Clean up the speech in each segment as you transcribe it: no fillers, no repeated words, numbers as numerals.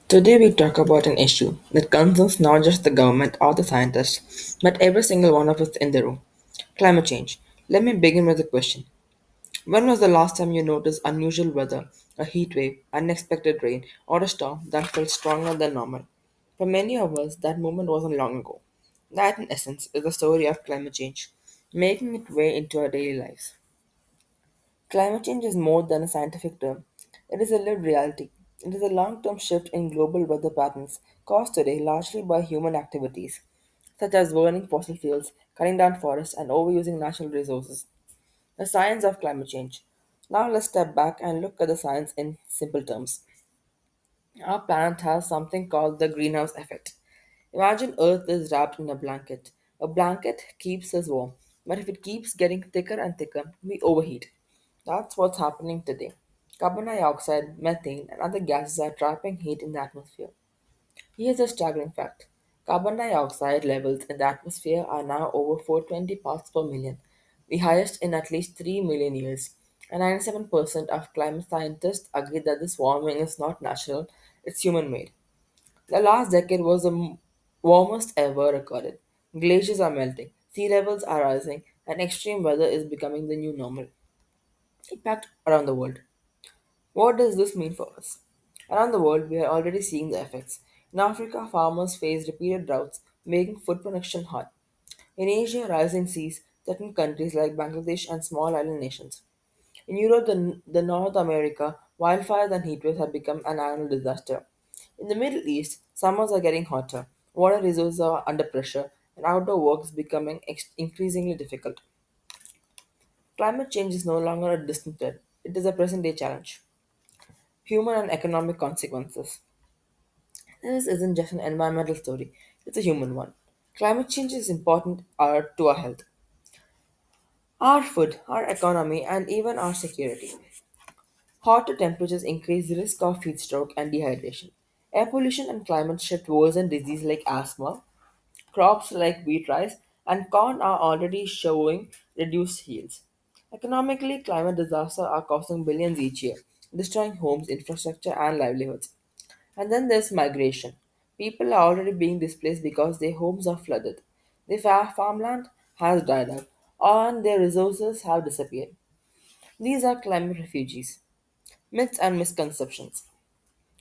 Today we talk about an issue that concerns not just the government or the scientists, but every single one of us in the room. Climate change. Let me begin with a question. When was the last time you noticed unusual weather, a heat wave, unexpected rain, or a storm that felt stronger than normal? For many of us, that moment wasn't long ago. That, in essence, is the story of climate change, making its way into our daily lives. Climate change is more than a scientific term. It is a lived reality. It is a long term shift in global weather patterns caused today largely by human activities, such as burning fossil fuels, cutting down forests, and overusing natural resources. The science of climate change. Now let's step back and look at the science in simple terms. Our planet has something called the greenhouse effect. Imagine Earth is wrapped in a blanket. A blanket keeps us warm, but if it keeps getting thicker and thicker, we overheat. That's what's happening today. Carbon dioxide, methane, and other gases are trapping heat in the atmosphere. Here's a staggering fact. Carbon dioxide levels in the atmosphere are now over 420 parts per million, the highest in at least 3 million years. And 97% of climate scientists agree that this warming is not natural, it's human made. The last decade was the warmest ever recorded. Glaciers are melting, sea levels are rising, and extreme weather is becoming the new normal. Impact around the world. What does this mean for us? Around the world, we are already seeing the effects. In Africa, farmers face repeated droughts, making food production hard. In Asia, rising seas threaten countries like Bangladesh and small island nations. In Europe, the North America, wildfires and heatwaves have become an annual disaster. In the Middle East, summers are getting hotter, water resources are under pressure, and outdoor work is becoming increasingly difficult. Climate change is no longer a distant threat, it is a present day challenge. Human and economic consequences. This isn't just an environmental story, it's a human one. Climate change is important to our health, our food, our economy, and even our security. Hotter temperatures increase the risk of heat stroke and dehydration. Air pollution and climate shift worsen disease like asthma. Crops like wheat, rice, and corn are already showing reduced yields. Economically, climate disasters are costing billions each year, destroying homes, infrastructure, and livelihoods. And then there's migration. People are already being displaced because their homes are flooded. Their farmland has dried up, and their resources have disappeared. These are climate refugees. Myths and misconceptions.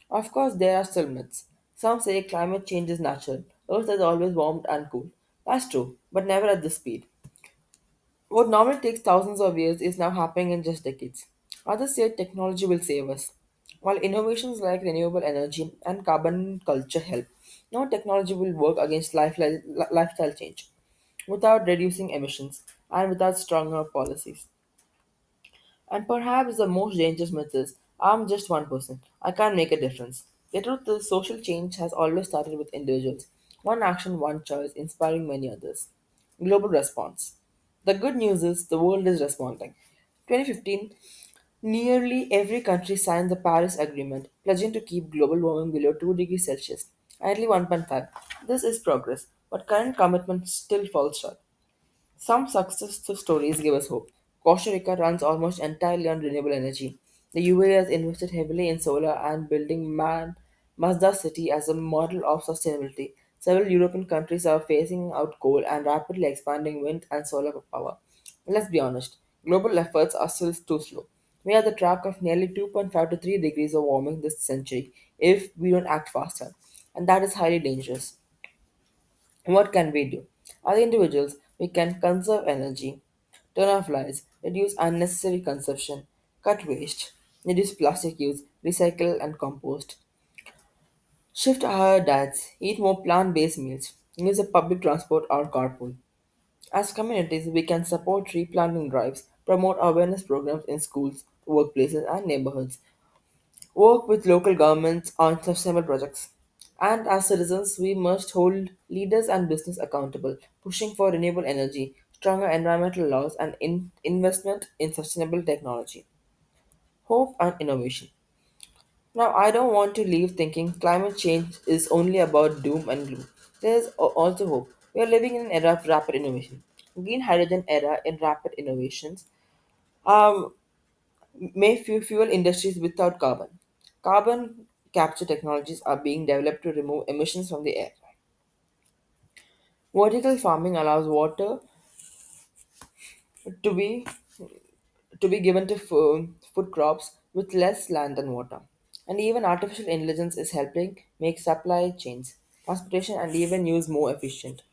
Of course, there are still myths. Some say climate change is natural. Earth has always warmed and cooled. That's true, but never at this speed. What normally takes thousands of years is now happening in just decades. Others say technology will save us. While innovations like renewable energy and carbon culture help, no technology will work against lifestyle change without reducing emissions and without stronger policies. And perhaps the most dangerous myth is I'm just one person. I can't make a difference. The truth is, social change has always started with individuals. One action, one choice, inspiring many others. Global response. The good news is the world is responding. 2015, nearly every country signed the Paris Agreement, pledging to keep global warming below 2 degrees Celsius, ideally 1.5. This is progress, but current commitment still falls short. Some success stories give us hope. Costa Rica runs almost entirely on renewable energy. The UAE has invested heavily in solar and building Mazda City as a model of sustainability. Several European countries are phasing out coal and rapidly expanding wind and solar power. Let's be honest, global efforts are still too slow. We are the track of nearly 2.5 to 3 degrees of warming this century if we don't act faster, and that is highly dangerous. What can we do? As individuals, we can conserve energy, turn off lights, reduce unnecessary consumption, cut waste, reduce plastic use, recycle and compost, shift our diets, eat more plant based meals, use a public transport or carpool. As communities, we can support tree planting drives, promote awareness programs in schools, workplaces, and neighborhoods, work with local governments on sustainable projects. And as citizens, we must hold leaders and business accountable, pushing for renewable energy, stronger environmental laws, and investment in sustainable technology. Hope and innovation. Now, I don't want to leave thinking climate change is only about doom and gloom. There's also hope. We are living in an era of rapid innovation. Green hydrogen era in rapid innovations. Um, may fuel industries without carbon. Carbon capture technologies are being developed to remove emissions from the air. Vertical farming allows water to be given to food crops with less land and water. And even artificial intelligence is helping make supply chains, transportation, and even use more efficient.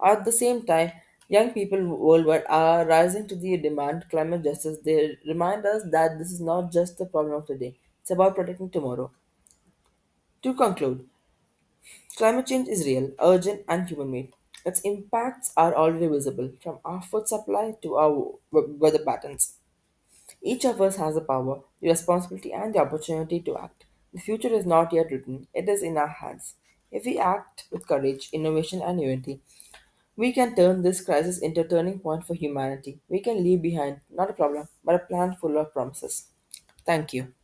At the same time, young people worldwide are rising to the demand climate justice. They remind us that this is not just the problem of today; it's about protecting tomorrow. To conclude, climate change is real, urgent, and human-made. Its impacts are already visible, from our food supply to our weather patterns. Each of us has the power, the responsibility, and the opportunity to act. The future is not yet written, it is in our hands. If we act with courage, innovation, and unity, we can turn this crisis into a turning point for humanity. We can leave behind not a problem, but a plan full of promises. Thank you.